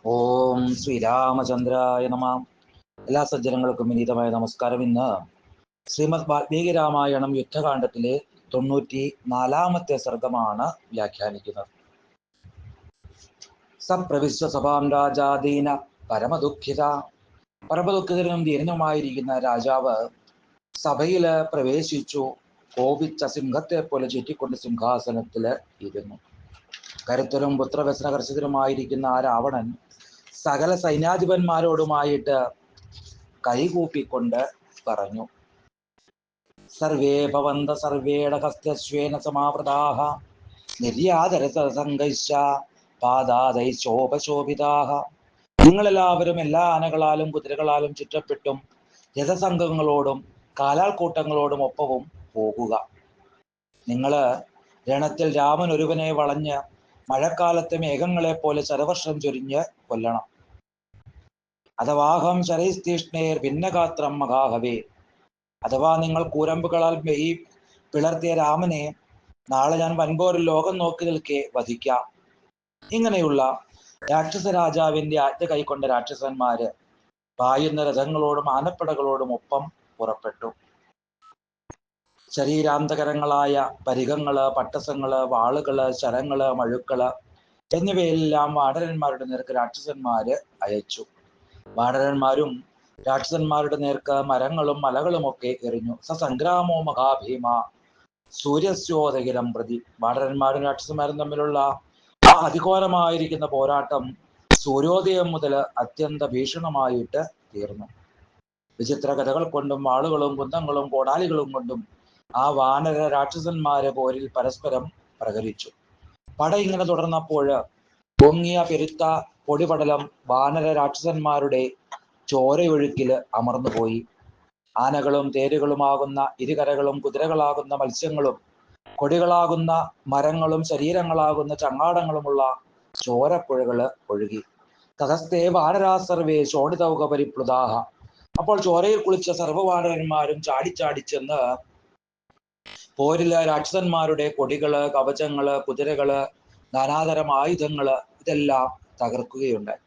ഓം ശ്രീരാമചന്ദ്രായ നമ. എല്ലാ സജ്ജനങ്ങൾക്കും വിനീതമായ നമസ്കാരം. ഇന്ന് ശ്രീമദ് വാൽമീകി രാമായണം യുദ്ധകാണ്ഡത്തിലെ 94-ാമത്തെ സർഗമാണ് വ്യാഖ്യാനിക്കുന്നത്. സപ്രവിശ്വ സഭാം രാജാദീന പരമദുഃഖിത. പരമദുഃഖിതനും ധീരനുമായിരിക്കുന്ന രാജാവ് സഭയില് പ്രവേശിച്ചു. കോപിച്ച സിംഹത്തെ പോലെ ചുറ്റിക്കൊണ്ട് സിംഹാസനത്തില് ഇരുന്നു. കരുത്തരും പുത്രവ്യസനകർഷിതരുമായിരിക്കുന്ന ആ രാവണൻ സകല സൈന്യാധിപന്മാരോടുമായിട്ട് കൈകൂപ്പിക്കൊണ്ട് പറഞ്ഞു: സർവേ ഭവന്ത സർവേണ ഹസ്തശ്വേന സമാവൃതാഃ നിർയാതരസംഗൈശ്ച പാദാദൈശ്ചോപശോഭിതാഃ. നിങ്ങളെല്ലാവരും എല്ലാ ആനകളാലും കുതിരകളാലും ചുറ്റപ്പെട്ടും രഥസംഘങ്ങളോടും കാലാൾ കൂട്ടങ്ങളോടും ഒപ്പവും പോകുക. നിങ്ങള് രണത്തിൽ രാമൻ ഒരുവനെ വളഞ്ഞ് മഴക്കാലത്തെ മേഘങ്ങളെ പോലെ ശരവർഷം ചൊരിഞ്ഞ് കൊല്ലണം. അഥവാഹം ശരൈസ്തീഷ്ണേർ ഭിന്നഗാത്രം മഹാഹവേ. അഥവാ നിങ്ങൾ കൂരമ്പുകളാൽ പിളർത്തിയ രാമനെ നാളെ ഞാൻ വൻപോരിൽ ലോകം നോക്കി നിൽക്കെ വധിക്കാം. ഇങ്ങനെയുള്ള രാക്ഷസ രാജാവിന്റെ ആജ്ഞ കൈക്കൊണ്ട രാക്ഷസന്മാര് പായുന്ന രഥങ്ങളോടും ആനപ്പടകളോടും ഒപ്പം പുറപ്പെട്ടു. ശരീരാന്തകരങ്ങളായ പരിഘങ്ങള്, പട്ടസങ്ങള്, വാളുകള്, ശരങ്ങള്, മഴുക്കള് എന്നിവയെല്ലാം വാനരന്മാരുടെ നേർക്ക് രാക്ഷസന്മാര് അയച്ചു. വാനരന്മാരും രാക്ഷസന്മാരുടെ നേർക്ക് മരങ്ങളും മലകളുമൊക്കെ എറിഞ്ഞു. സസംഗ്രാമോ മഹാഭീമ സൂര്യസ്യോദകിരം പ്രതി. വാനരന്മാരും രാക്ഷസന്മാരും തമ്മിലുള്ള ആ അതിഘോരമായിരിക്കുന്ന പോരാട്ടം സൂര്യോദയം മുതൽ അത്യന്ത ഭീഷണമായിട്ട് തീർന്നു. വിചിത്ര കഥകൾ കൊണ്ടും വാളുകളും കുന്തങ്ങളും കോടാലികളും കൊണ്ടും ആ വാനര രാക്ഷസന്മാര് പോരിൽ പരസ്പരം പ്രഹരിച്ചു. പട ഇങ്ങനെ തുടർന്നപ്പോൾ പൊങ്ങിയ പെരുത്ത പൊടിപടലം വാനര രാക്ഷസന്മാരുടെ ചോരയൊഴുക്കില് അമർന്നുപോയി. ആനകളും തേരുകളുമാകുന്ന ഇരുകരകളും കുതിരകളാകുന്ന മത്സ്യങ്ങളും കൊടികളാകുന്ന മരങ്ങളും ശരീരങ്ങളാകുന്ന ചങ്ങാടങ്ങളുമുള്ള ചോരപ്പുഴകള് ഒഴുകി. തതസ്തേ വാനരാ സർവേ ശോണിതൗക പരിപ്ലുതാഹ. അപ്പോൾ ചോരയിൽ കുളിച്ച സർവ്വവാനരന്മാരും ചാടിച്ചാടിച്ചെന്ന് പോരില് രാക്ഷസന്മാരുടെ കൊടികള്, കവചങ്ങള്, കുതിരകള്, നാനാതരം ആയുധങ്ങള് ഇതെല്ലാം തകർക്കുകയുണ്ടായി.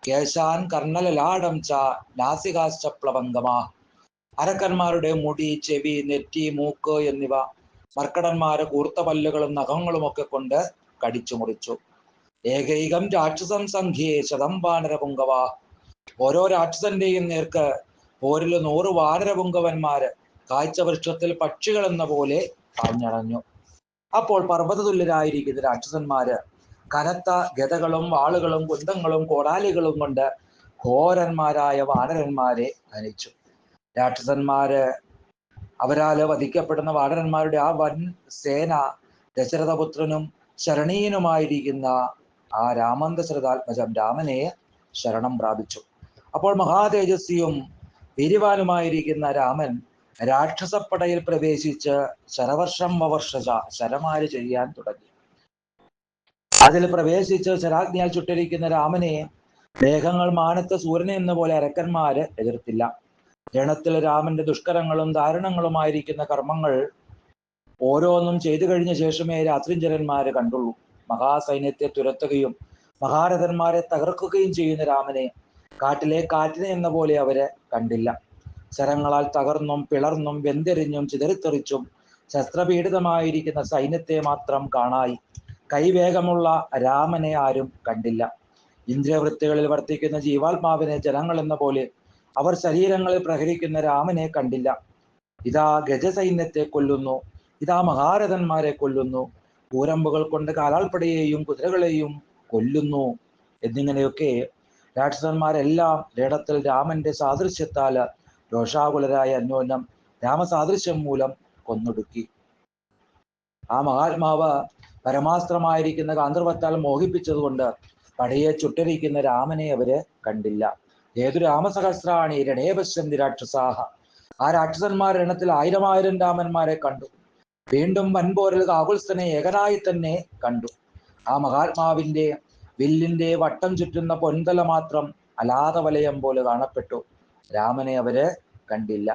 കേശാൻ കർണലലാടം ച നാസികാശ്ച പ്ലവംഗമാ. അരക്കന്മാരുടെ മുടി, ചെവി, നെറ്റി, മൂക്ക് എന്നിവ മർക്കടന്മാര് കൂർത്ത പല്ലുകളും നഖങ്ങളും ഒക്കെ കൊണ്ട് കടിച്ചു മുറിച്ചു. ഏകൈകം രാക്ഷസം സംഖ്യേ ശതം വാനരപുങ്കവാ. ഓരോ രാക്ഷസന്റെയും നേർക്ക് പോരില് 100 വാനരപുങ്കവന്മാര് കാഴ്ചവൃക്ഷത്തിൽ പക്ഷികൾ എന്ന പോലെ പാഞ്ഞടഞ്ഞു. അപ്പോൾ പർവ്വതതുല്യരായിരിക്കുന്ന രാക്ഷസന്മാര് കനത്ത ഗദകളും വാളുകളും കുന്തങ്ങളും കോടാലികളും കൊണ്ട് ഘോരന്മാരായ വാനരന്മാരെ ധനിച്ചു. രാക്ഷസന്മാര് അവരാല് വധിക്കപ്പെടുന്ന വാനരന്മാരുടെ ആ വൻ സേന ദശരഥപുത്രനും ശരണീയനുമായിരിക്കുന്ന ആ രാമന്തശരഥാത്മജം രാമനെ ശരണം പ്രാപിച്ചു. അപ്പോൾ മഹാതേജസ്വിയും വീര്യവാനുമായിരിക്കുന്ന രാമൻ രാക്ഷസപ്പടയിൽ പ്രവേശിച്ച് ശരവർഷം വവർഷജ ശരമാര് ചെയ്യാൻ തുടങ്ങി. അതിൽ പ്രവേശിച്ച് ശരാഗ്നിയാൽ ചുട്ടിരിക്കുന്ന രാമനെ മേഘങ്ങൾ മാനത്തെ സൂര്യനെ എന്ന പോലെ അരക്കന്മാര് എതിർത്തില്ല. രണത്തിൽ രാമന്റെ ദുഷ്കരങ്ങളും ദാരുണങ്ങളുമായിരിക്കുന്ന കർമ്മങ്ങൾ ഓരോന്നും ചെയ്തു കഴിഞ്ഞ ശേഷമേ രാത്രിഞ്ചരന്മാര് കണ്ടുള്ളൂ. മഹാസൈന്യത്തെ തുരത്തുകയും മഹാരഥന്മാരെ തകർക്കുകയും ചെയ്യുന്ന രാമനെ കാട്ടിലെ കാറ്റിനെ എന്ന പോലെ അവര് കണ്ടില്ല. ശരങ്ങളാൽ തകർന്നും പിളർന്നും വെന്തെറിഞ്ഞും ചിതറിത്തെറിച്ചും ശസ്ത്രപീഡിതമായിരിക്കുന്ന സൈന്യത്തെ മാത്രം കാണായി. കൈവേഗമുള്ള രാമനെ ആരും കണ്ടില്ല. ഇന്ദ്രിയവൃത്തികളിൽ വർത്തിക്കുന്ന ജീവാത്മാവിനെ ജനങ്ങൾ എന്ന പോലെ അവർ ശരീരങ്ങളിൽ പ്രഹരിക്കുന്ന രാമനെ കണ്ടില്ല. ഇതാ ഗജസൈന്യത്തെ കൊല്ലുന്നു, ഇതാ മഹാരഥന്മാരെ കൊല്ലുന്നു, കൂരമ്പുകൾ കൊണ്ട് കാലാൾപ്പടയെയും കുതിരകളെയും കൊല്ലുന്നു എന്നിങ്ങനെയൊക്കെ രാക്ഷസന്മാരെല്ലാം രണത്തിൽ രാമന്റെ സാദൃശ്യത്താല് രോഷാകുലരായ അന്യോന്യം രാമസാദൃശ്യം മൂലം കൊന്നൊടുക്കി. ആ മഹാത്മാവ് പരമാസ്ത്രമായിരിക്കുന്ന ഗാന്ധർവത്താൽ മോഹിപ്പിച്ചതുകൊണ്ട് പടയെ ചുട്ടരിക്കുന്ന രാമനെ അവര് കണ്ടില്ല. ഏതു രാമസഹസ്രാണി രണേ പശ്യന്തി രാക്ഷസാഹ. ആ രാക്ഷസന്മാർ രണത്തിൽ 1000 രാമന്മാരെ കണ്ടു. വീണ്ടും വൻപോരിൽ കാകുത്സ്ഥനെ ഏകനായി തന്നെ കണ്ടു. ആ മഹാത്മാവിന്റെ വില്ലിന്റെ വട്ടം ചുറ്റുന്ന പൊൻതല മാത്രം അലാത വലയം പോലെ കാണപ്പെട്ടു. രാമനെ അവര് കണ്ടില്ല.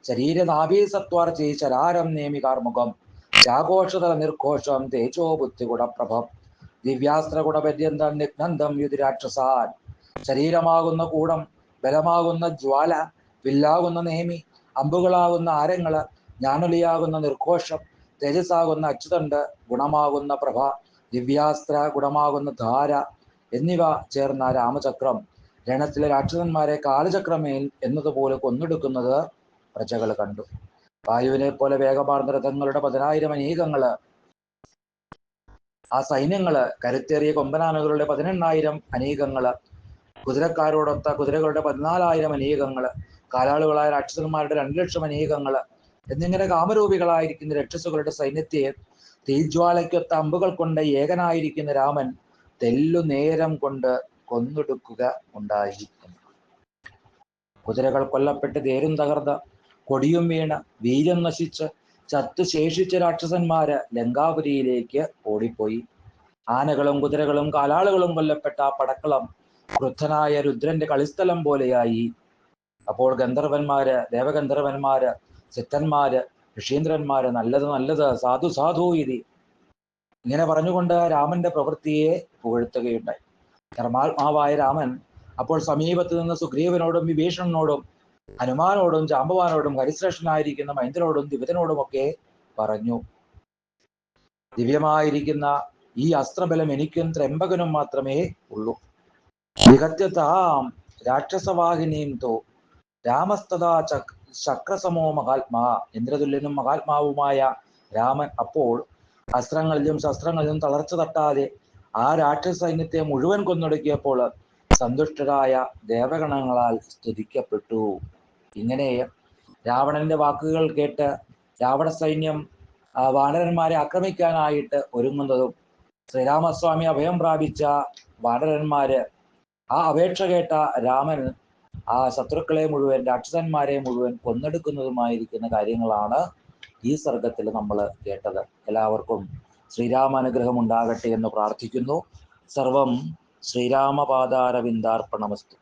ശരീരനാഭീ സത്വാർച്ചി ശരാരം നേമി കാർമുഖം രാഘോഷതല നിർഘോഷം തേജോ ബുദ്ധി ഗുണപ്രഭം ദിവ്യാസ്ത്ര ഗുണപര്യന്തം നിഘ്നന്തം യുധി രാക്ഷസാൻ ശരീരമാകുന്ന കൂടം, ബലമാകുന്ന ജ്വാല, വില്ലാകുന്ന നേമി, അമ്പുകളാകുന്ന ആരങ്ങള്, ജ്ഞാനൊലിയാകുന്ന നിർഘോഷം, തേജസ്സാകുന്ന അച്യുതണ്ട്, ഗുണമാകുന്ന പ്രഭ, ദിവ്യാസ്ത്ര ഗുണമാകുന്ന ധാര എന്നിവ ചേർന്ന രാമചക്രം രണത്തിലെ രാക്ഷസന്മാരെ കാലചക്രമേൽ എന്നതുപോലെ കൊന്നെടുക്കുന്നത് പ്രജകൾ കണ്ടു. വായുവിനെ പോലെ വേഗമാർന്ന രഥങ്ങളുടെ 10,000 അനേകങ്ങള്, ആ സൈന്യങ്ങള്, കരുത്തേറിയ കൊമ്പനാനകളുടെ 18,000 അനേകങ്ങള്, കുതിരക്കാരോടൊത്ത കുതിരകളുടെ 14,000 അനേകങ്ങള്, കാലാളുകളായ രാക്ഷസന്മാരുടെ 2,00,000 അനേകങ്ങള് എന്നിങ്ങനെ കാമരൂപികളായിരിക്കുന്ന രക്ഷസുകളുടെ സൈന്യത്തെ തീജ്വാലയ്ക്കൊത്ത അമ്പുകൾ കൊണ്ട് ഏകനായിരിക്കുന്ന രാമൻ തെല്ലുനേരം കൊണ്ട് കൊന്നൊടുക്കുക ഉണ്ടായിരിക്കുന്നു. കുതിരകൾ കൊല്ലപ്പെട്ട് തേരും തകർന്ന് കൊടിയും വീണ് വീര്യം നശിച്ച് ചത്തു ശേഷിച്ച രാക്ഷസന്മാര് ലങ്കാപുരിയിലേക്ക് ഓടിപ്പോയി. ആനകളും കുതിരകളും കാലാളുകളും കൊല്ലപ്പെട്ട ആ പടക്കളം ക്രുദ്ധനായ രുദ്രന്റെ കളിസ്ഥലം പോലെയായി. അപ്പോൾ ഗന്ധർവന്മാര്, ദേവഗന്ധർവന്മാര്, സിദ്ധന്മാര്, ഋഷീന്ദ്രന്മാര് നല്ലത് നല്ലത്, സാധു സാധു ഇതി ഇങ്ങനെ പറഞ്ഞുകൊണ്ട് രാമന്റെ പ്രവൃത്തിയെ പുകഴ്ത്തുകയുണ്ടായി. ധർമാത്മാവായ രാമൻ അപ്പോൾ സമീപത്ത് നിന്ന് സുഗ്രീവനോടും വിഭീഷണനോടും ഹനുമാനോടും ജാമ്പവാനോടും ഹരിശ്രേഷ്ഠനായിരിക്കുന്ന മൈന്ദ്രനോടും ദിവ്യനോടുമൊക്കെ പറഞ്ഞു, ദിവ്യമായിരിക്കുന്ന ഈ അസ്ത്രബലം എനിക്കും ത്രംബകനും മാത്രമേ ഉള്ളൂ. വിഹത്യതാം രാക്ഷസവാഹിനീം തോ രാമസ്തഥാ ചക്രസമോ മഹാത്മാ. ഇന്ദ്രതുല്യനും മഹാത്മാവുമായ രാമൻ അപ്പോൾ അസ്ത്രങ്ങളിലും ശസ്ത്രങ്ങളിലും തളർച്ച തട്ടാതെ ആ രാക്ഷസ സൈന്യത്തെ മുഴുവൻ കൊന്നൊടുക്കിയപ്പോൾ സന്തുഷ്ടരായ ദേവഗണങ്ങളാൽ സ്തുതിക്കപ്പെട്ടു. ഇങ്ങനെ രാവണന്റെ വാക്കുകൾ കേട്ട് രാവണ സൈന്യം വാനരന്മാരെ ആക്രമിക്കാനായിട്ട് ഒരുങ്ങുന്നതും ശ്രീരാമസ്വാമി അഭയം പ്രാപിച്ച വാനരന്മാര് ആ അപേക്ഷ കേട്ട രാമൻ ആ ശത്രുക്കളെ മുഴുവൻ, രാക്ഷസന്മാരെ മുഴുവൻ കൊന്നെടുക്കുന്നതുമായിരിക്കുന്ന കാര്യങ്ങളാണ് ഈ സർഗത്തിൽ നമ്മൾ കേട്ടത്. എല്ലാവർക്കും ശ്രീരാമാനുഗ്രഹം ഉണ്ടാകട്ടെ എന്ന് പ്രാർത്ഥിക്കുന്നു. സർവം ശ്രീരാമപാദാരവിന്ദാർപ്പണമസ്തു.